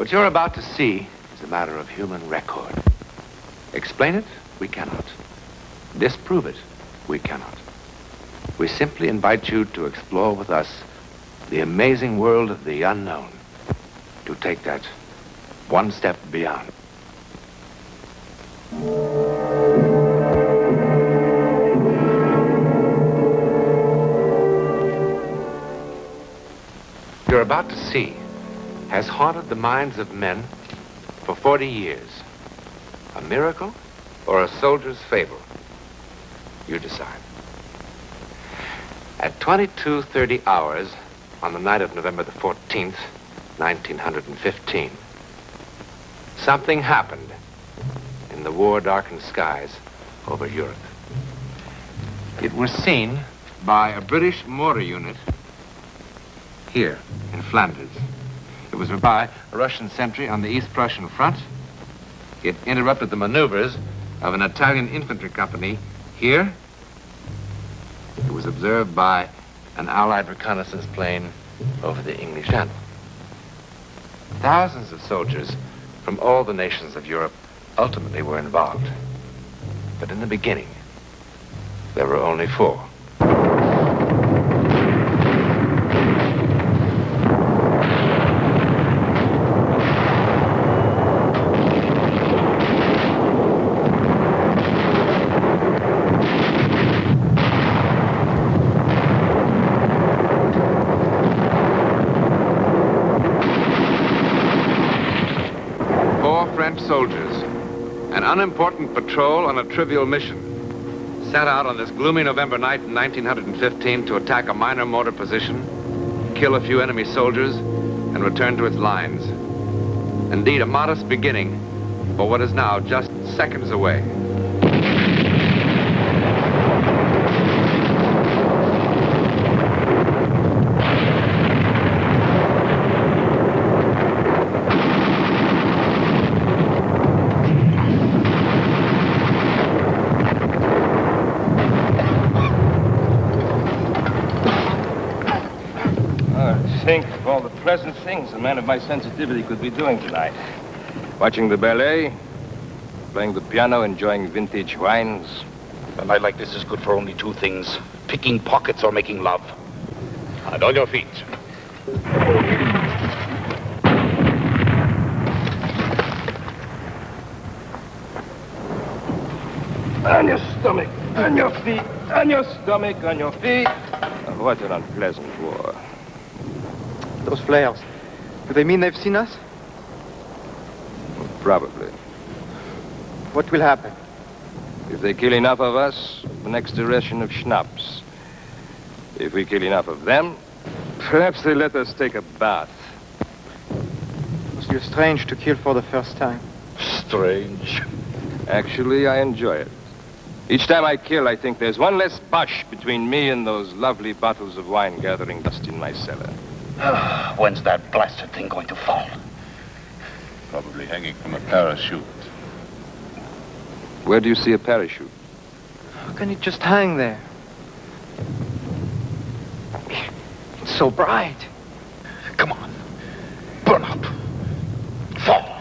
What you're about to see is a matter of human record. Explain it? We cannot. Disprove it? We cannot. We simply invite you to explore with us the amazing world of the unknown, to take that one step beyond. You're about to see has haunted the minds of men for 40 years. A miracle or a soldier's fable? You decide. At 22:30 hours on the night of November the 14th, 1915, something happened in the war-darkened skies over Europe. It was seen by a British mortar unit here in Flanders. It was by a Russian sentry on the East Prussian front. It interrupted the maneuvers of an Italian infantry company here. It was observed by an Allied reconnaissance plane over the English Channel. Thousands of soldiers from all the nations of Europe ultimately were involved. But in the beginning, there were only 4. Soldiers, an unimportant patrol on a trivial mission, set out on this gloomy November night in 1915 to attack a minor mortar position, kill a few enemy soldiers, and return to its lines. Indeed, a modest beginning for what is now just seconds away. Think of all the pleasant things a man of my sensitivity could be doing tonight. Watching the ballet, playing the piano, enjoying vintage wines. A night like this is good for only 2 things: picking pockets or making love. And on your feet. On your stomach, on your feet, on your stomach, on your feet. Oh, what an unpleasant war. Those flares, do they mean they've seen us? Probably. What will happen? If they kill enough of us, the next ration of schnapps. If we kill enough of them, perhaps they let us take a bath. It must be strange to kill for the first time. Strange. Actually, I enjoy it. Each time I kill, I think there's one less Boche between me and those lovely bottles of wine gathering dust in my cellar. When's that blasted thing going to fall? Probably hanging from a parachute. Where do you see a parachute? How can it just hang there? It's so bright. Come on. Burn up. Fall.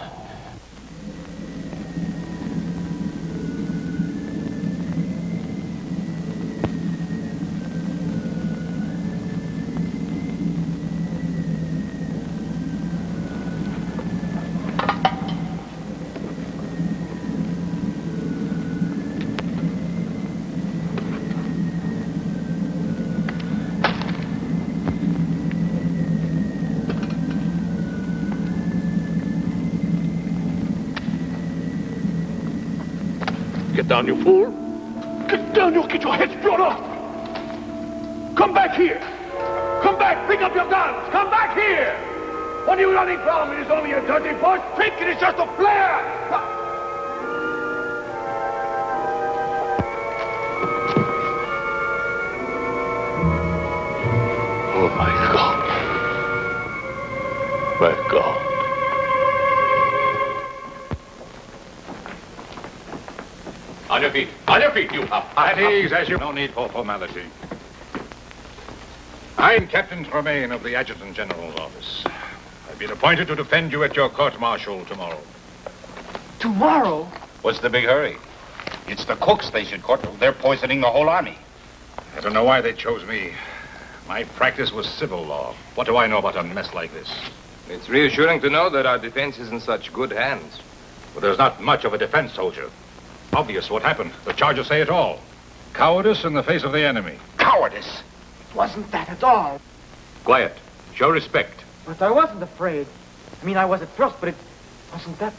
Get down, you fool. Get down, you'll get your heads blown off. Come back here. Come back, pick up your guns. Come back here. What are you running from? It is only a dirty bush. Think it is just a flare. Oh, my God. My God. On your feet, you up. At ease, as you... No need for formality. I'm Captain Tremaine of the Adjutant General's office. I've I've been appointed to defend you at your court-martial tomorrow. Tomorrow? What's the big hurry? It's the cooks they should court. They're poisoning the whole army. I don't know why they chose me. My practice was civil law. What do I know about a mess like this? It's reassuring to know that our defense is in such good hands. Well, there's not much of a defense, soldier. Obvious what happened. The charges say it all. Cowardice in the face of the enemy. Cowardice! It wasn't that at all. Quiet. Show respect. But I wasn't afraid. I mean, I was at first, but it wasn't that.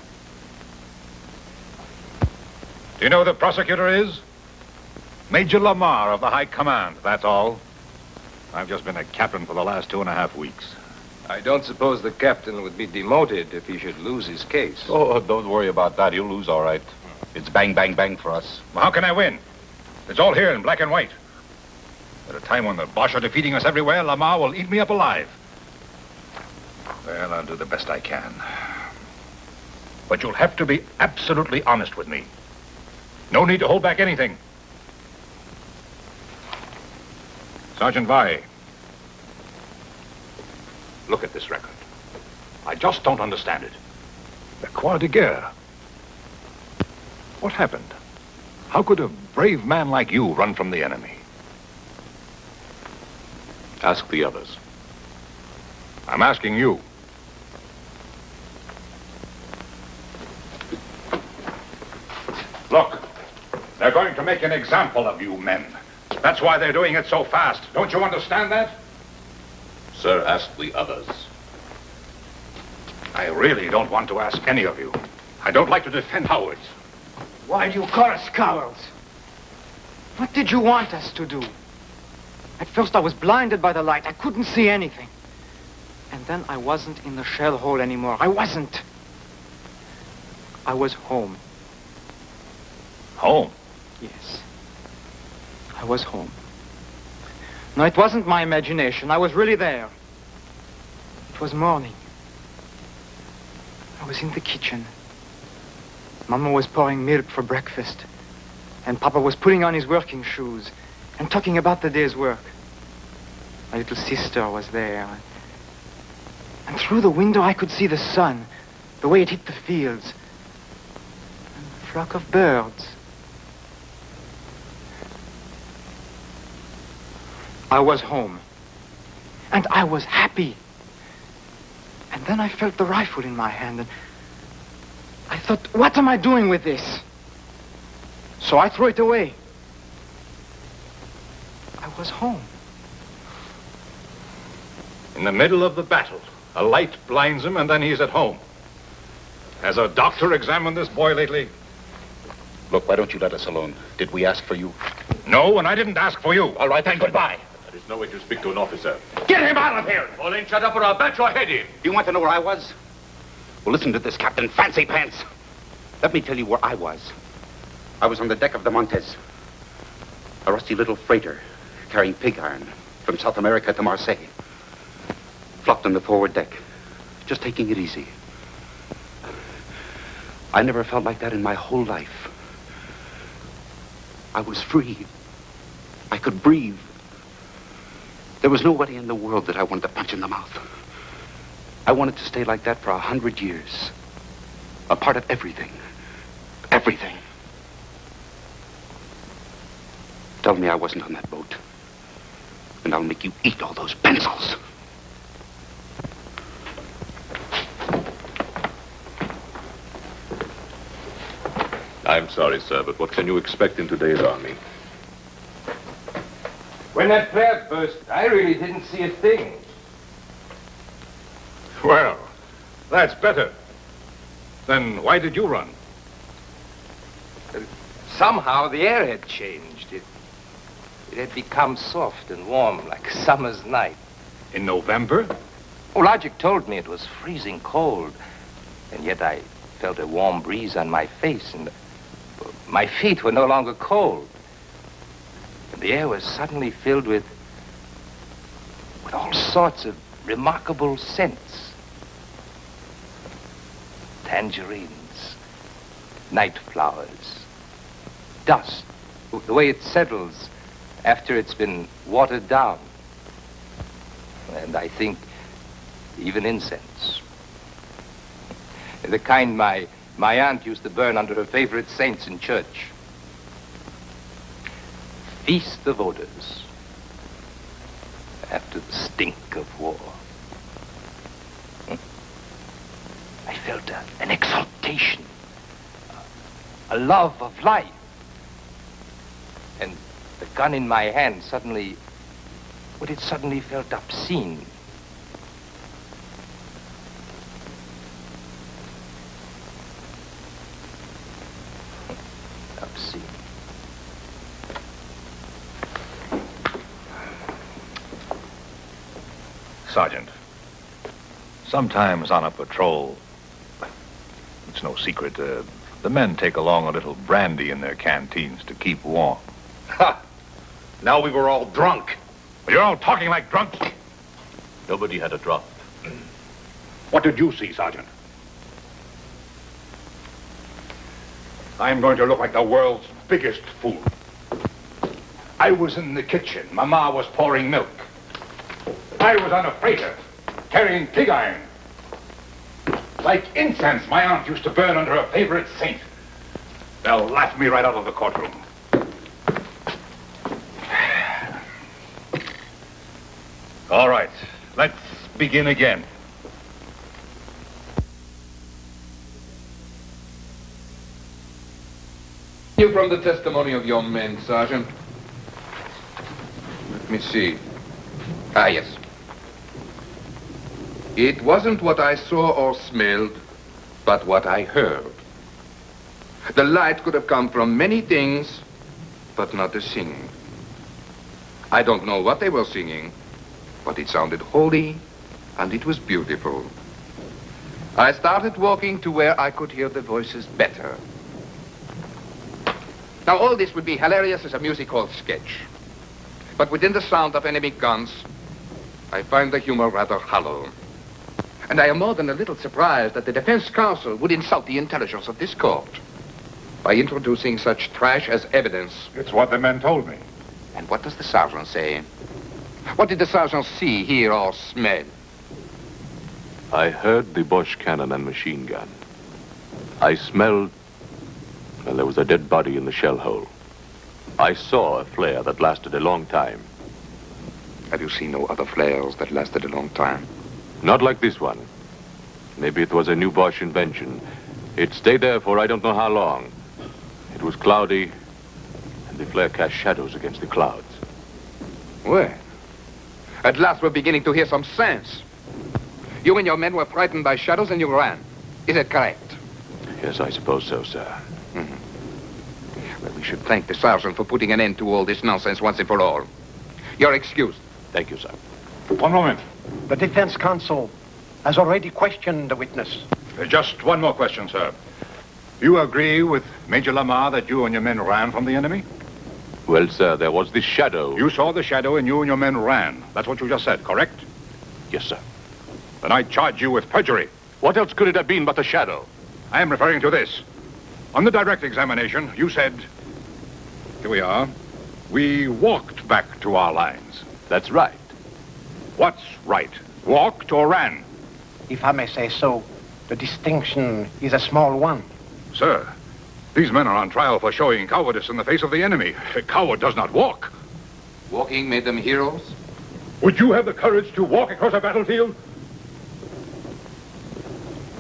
Do you know who the prosecutor is? Major Lamar of the High Command, that's all. I've just been a captain for the last 2.5 weeks. I don't suppose the captain would be demoted if he should lose his case. Oh, don't worry about that. You'll lose all right. It's bang, bang, bang for us. Well, how can I win? It's all here in black and white. At a time when the Boche are defeating us everywhere, Lamar will eat me up alive. Well, I'll do the best I can. But you'll have to be absolutely honest with me. No need to hold back anything. Sergeant Vai, look at this record. I just don't understand it. The Croix de Guerre. What happened? How could a brave man like you run from the enemy? Ask the others. I'm asking you. Look, they're going to make an example of you men. That's why they're doing it so fast. Don't you understand that? Sir, ask the others. I really don't want to ask any of you. I don't like to defend cowards. Why do you call us cowards? What did you want us to do? At first I was blinded by the light. I couldn't see anything. And then I wasn't in the shell hole anymore. I wasn't. I was home. Home? Yes. I was home. No, it wasn't my imagination. I was really there. It was morning. I was in the kitchen. Mama was pouring milk for breakfast. And Papa was putting on his working shoes and talking about the day's work. My little sister was there. And through the window I could see the sun, the way it hit the fields. And a flock of birds. I was home. And I was happy. And then I felt the rifle in my hand, and I thought, what am I doing with this? So I threw it away. I was home. In the middle of the battle, a light blinds him, and then he's at home. Has a doctor examined this boy lately? Look, why don't you let us alone? Did we ask for you? No, and I didn't ask for you. All right, then, goodbye. There is no way to speak to an officer. Get him out of here! Well, then shut up or I'll bat your head in. Do you want to know where I was? Well, listen to this, Captain Fancy Pants. Let me tell you where I was. I was on the deck of the Montez. A rusty little freighter carrying pig iron from South America to Marseille. Flopped on the forward deck, just taking it easy. I never felt like that in my whole life. I was free. I could breathe. There was nobody in the world that I wanted to punch in the mouth. I wanted to stay like that for 100 years. A part of everything. Everything. Tell me I wasn't on that boat. And I'll make you eat all those pencils. I'm sorry, sir, but what can you expect in today's army? When that flare burst, I really didn't see a thing. Well, that's better. Then why did you run? Somehow the air had changed. It had become soft and warm like a summer's night. In November? Oh, Logic told me it was freezing cold. And yet I felt a warm breeze on my face, and my feet were no longer cold. And the air was suddenly filled with all sorts of remarkable scents. Tangerines, night flowers, dust, the way it settles after it's been watered down. And I think even incense. The kind my aunt used to burn under her favorite saints in church. Feast of odors. After the stink of war. I felt an exaltation. A love of life. And the gun in my hand suddenly, well, it suddenly felt obscene. Obscene. Sergeant, sometimes on a patrol, it's no secret, the men take along a little brandy in their canteens to keep warm. Ha! Now we were all drunk. You're all talking like drunks. Nobody had a drop. What did you see, Sergeant? I'm going to look like the world's biggest fool. I was in the kitchen. Mama was pouring milk. I was on a freighter, carrying pig iron. Like incense my aunt used to burn under her favorite saint. They'll laugh me right out of the courtroom. All right, let's begin again. You from the testimony of your men, Sergeant. Let me see. Ah, yes. It wasn't what I saw or smelled, but what I heard. The light could have come from many things, but not the singing. I don't know what they were singing, but it sounded holy, and it was beautiful. I started walking to where I could hear the voices better. Now, all this would be hilarious as a music hall sketch. But within the sound of enemy guns, I find the humor rather hollow. And I am more than a little surprised that the defense counsel would insult the intelligence of this court by introducing such trash as evidence. It's what the men told me. And what does the sergeant say? What did the sergeant see, hear, or smell? I heard the Bosch cannon and machine gun. I smelled, well, there was a dead body in the shell hole. I saw a flare that lasted a long time. Have you seen no other flares that lasted a long time? Not like this one. Maybe it was a new Bosch invention. It stayed there for I don't know how long. It was cloudy, and the flare cast shadows against the clouds. Well, at last we're beginning to hear some sense. You and your men were frightened by shadows and you ran. Is it correct? Yes, I suppose so, sir. Mm-hmm. Well, we should thank the sergeant for putting an end to all this nonsense once and for all. You're excused. Thank you, sir. One moment. The defense counsel has already questioned the witness. Just one more question, sir. You agree with Major Lamar that you and your men ran from the enemy? Well, sir, there was this shadow. You saw the shadow and you and your men ran. That's what you just said, correct? Yes, sir. Then I charge you with perjury. What else could it have been but a shadow? I am referring to this. On the direct examination, you said, here we are, we walked back to our lines. That's right. What's right? Walked or ran? If I may say so, the distinction is a small one. Sir, these men are on trial for showing cowardice in the face of the enemy. A coward does not walk. Walking made them heroes? Would you have the courage to walk across a battlefield?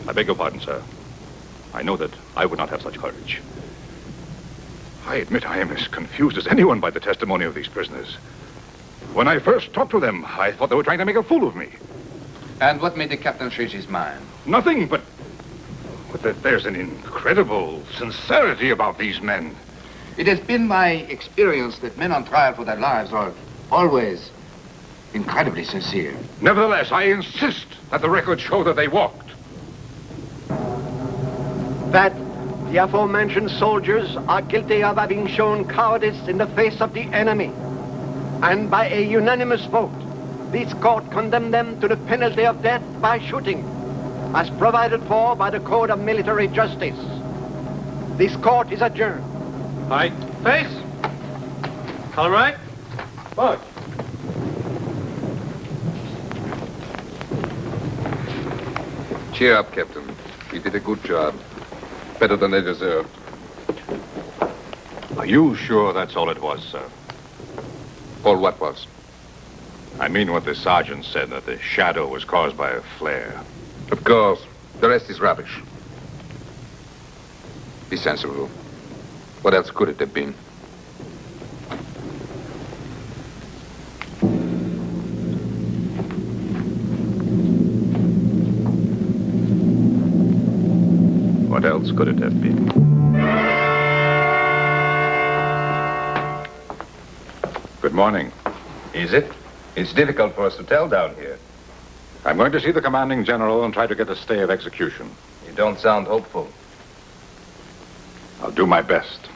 I beg your pardon, sir. I know that I would not have such courage. I admit I am as confused as anyone by the testimony of these prisoners. When I first talked to them, I thought they were trying to make a fool of me. And what made the captain change his mind? Nothing, but that there's an incredible sincerity about these men. It has been my experience that men on trial for their lives are always incredibly sincere. Nevertheless, I insist that the records show that they walked. That the aforementioned soldiers are guilty of having shown cowardice in the face of the enemy. And by a unanimous vote, this court condemned them to the penalty of death by shooting, as provided for by the Code of Military Justice. This court is adjourned. Right. Face. All right. March. Cheer up, Captain. He did a good job. Better than they deserved. Are you sure that's all it was, sir? All what was? I mean what the sergeant said, that the shadow was caused by a flare. Of course. The rest is rubbish. Be sensible. What else could it have been? What else could it have been? Good morning. Is it? It's difficult for us to tell down here. I'm going to see the commanding general and try to get a stay of execution. You don't sound hopeful. I'll do my best.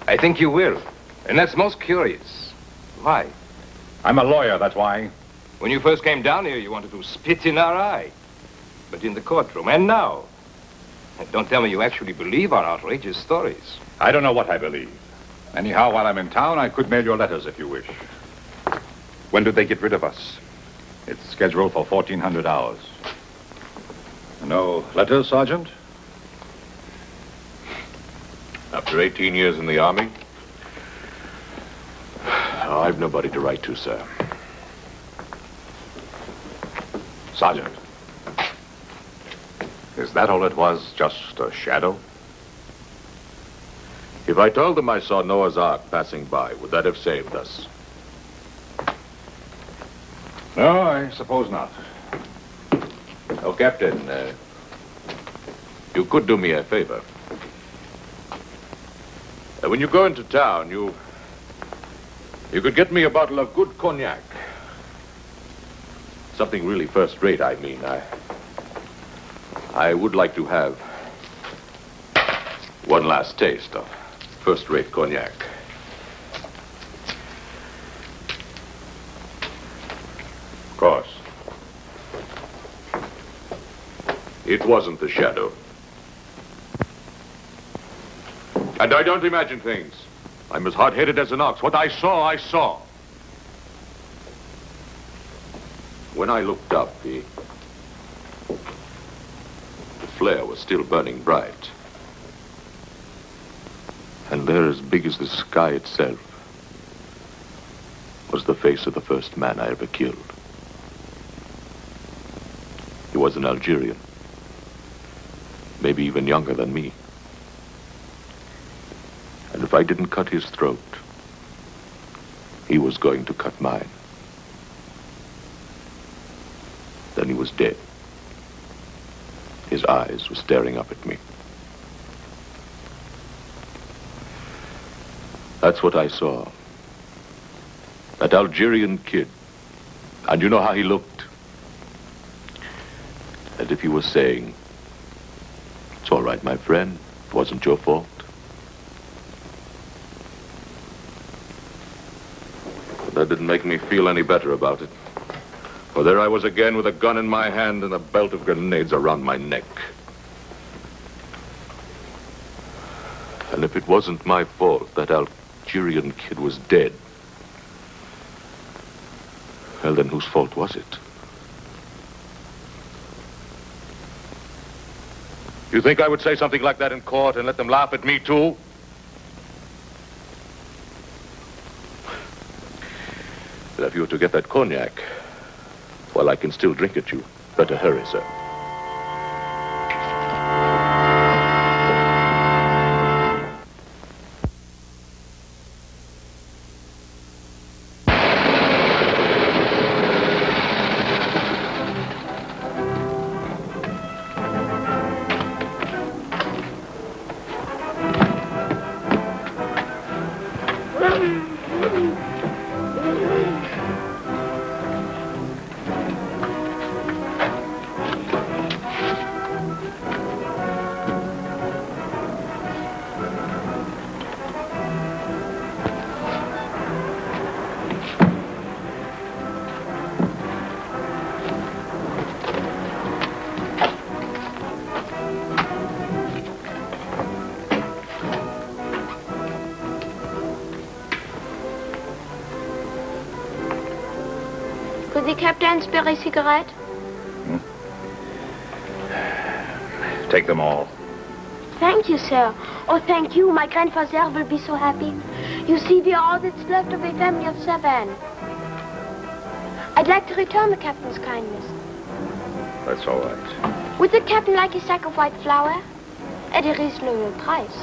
I think you will. And that's most curious. Why? I'm a lawyer, that's why. When you first came down here, you wanted to spit in our eye. But in the courtroom, and now. And don't tell me you actually believe our outrageous stories. I don't know what I believe. Anyhow, while I'm in town, I could mail your letters if you wish. When do they get rid of us? It's scheduled for 1400 hours. No letters, Sergeant? After 18 years in the Army, I've nobody to write to, sir. Sergeant, is that all it was? Just a shadow? If I told them I saw Noah's Ark passing by, would that have saved us? No, I suppose not. Oh, Captain, you could do me a favor. When you go into town, you could get me a bottle of good cognac. Something really first-rate, I mean. I would like to have one last taste of first-rate cognac. Of course. It wasn't the shadow. And I don't imagine things. I'm as hard-headed as an ox. What I saw, I saw. When I looked up, the flare was still burning bright. And there, as big as the sky itself, was the face of the first man I ever killed. He was an Algerian, maybe even younger than me. And if I didn't cut his throat, he was going to cut mine. Then he was dead. His eyes were staring up at me. That's what I saw. That Algerian kid. And you know how he looked? As if he was saying, "It's all right, my friend. It wasn't your fault." But that didn't make me feel any better about it. For there I was again with a gun in my hand and a belt of grenades around my neck. And if it wasn't my fault that Algerian kid was dead, well, then whose fault was it? You think I would say something like that in court and let them laugh at me, too? But if you were to get that cognac, well, I can still drink it, you. Better hurry, sir. Could the captain spare a cigarette? Take them all. Thank you, sir. Oh, thank you. My grandfather will be so happy. You see, we are all that's left of a family of 7. I'd like to return the captain's kindness. That's all right. Would the captain like a sack of white flour? At a reasonable price.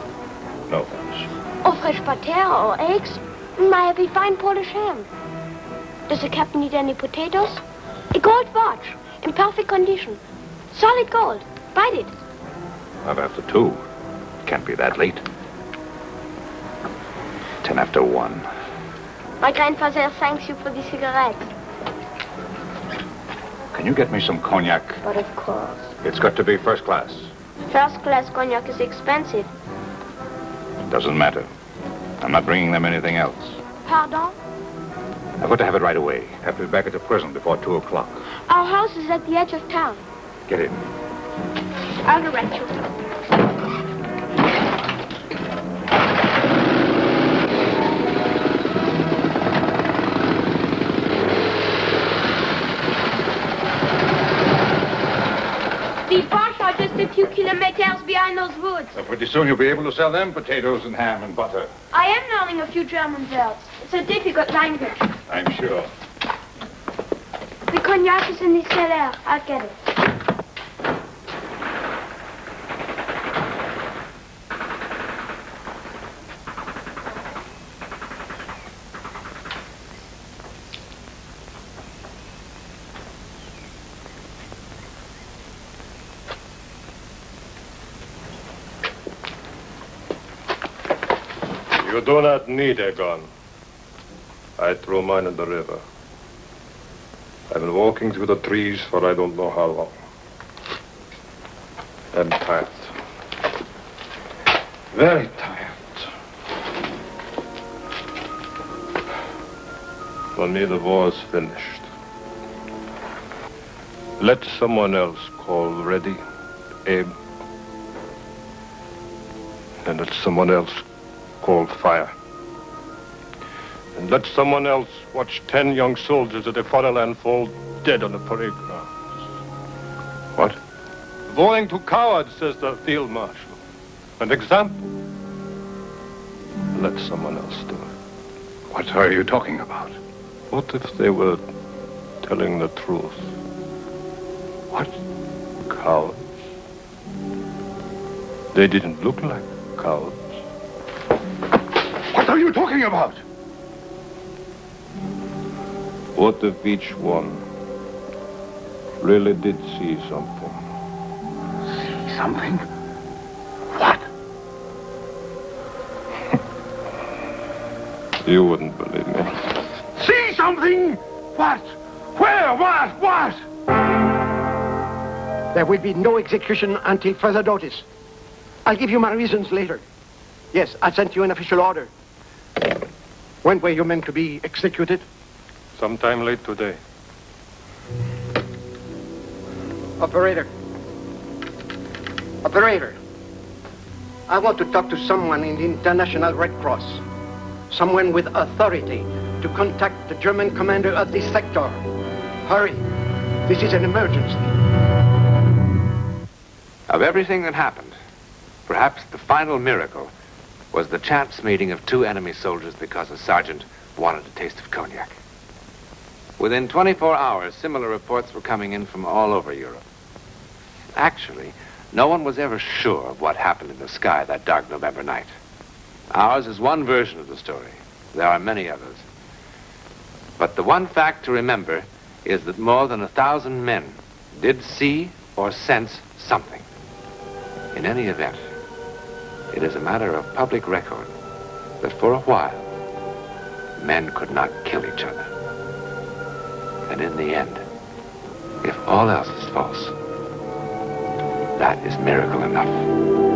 No, thanks. Or fresh pater or eggs? Might have a fine Polish ham. Does the captain need any potatoes? A gold watch, in perfect condition. Solid gold. Bite it. Not after 2. Can't be that late. 10 after 1. My grandfather thanks you for the cigarettes. Can you get me some cognac? But of course. It's got to be first class. First class cognac is expensive. Doesn't matter. I'm not bringing them anything else. Pardon? I've got to have it right away. Have to be back at the prison before 2 o'clock. Our house is at the edge of town. Get in. I'll direct you. The Bosch are just a few kilometers behind those woods. So pretty soon you'll be able to sell them potatoes and ham and butter. I am learning a few German words. It's a difficult language. I'm sure. The cognac is in the cellar. I'll get it. You do not need a gun. I threw mine in the river. I've been walking through the trees for I don't know how long. I'm tired. Very tired. For me, the war's finished. Let someone else call Reddy, Abe, and let someone else call fire. And let someone else watch 10 young soldiers of the fatherland fall dead on the parade grounds. What? Warning to cowards, says the field marshal. An example. Let someone else do it. What are you talking about? What if they were telling the truth? What? Cowards. They didn't look like cowards. What are you talking about? What if each one really did see something? See something? What? You wouldn't believe me. See something? What? Where? What? There will be no execution until further notice. I'll give you my reasons later. Yes, I sent you an official order. When were you meant to be executed? Sometime late today. Operator. Operator. I want to talk to someone in the International Red Cross. Someone with authority to contact the German commander of this sector. Hurry. This is an emergency. Of everything that happened, perhaps the final miracle was the chance meeting of 2 enemy soldiers because a sergeant wanted a taste of cognac. Within 24 hours, similar reports were coming in from all over Europe. Actually, no one was ever sure of what happened in the sky that dark November night. Ours is one version of the story. There are many others. But the one fact to remember is that more than 1,000 men did see or sense something. In any event, it is a matter of public record that for a while, men could not kill each other. And in the end, if all else is false, that is miracle enough.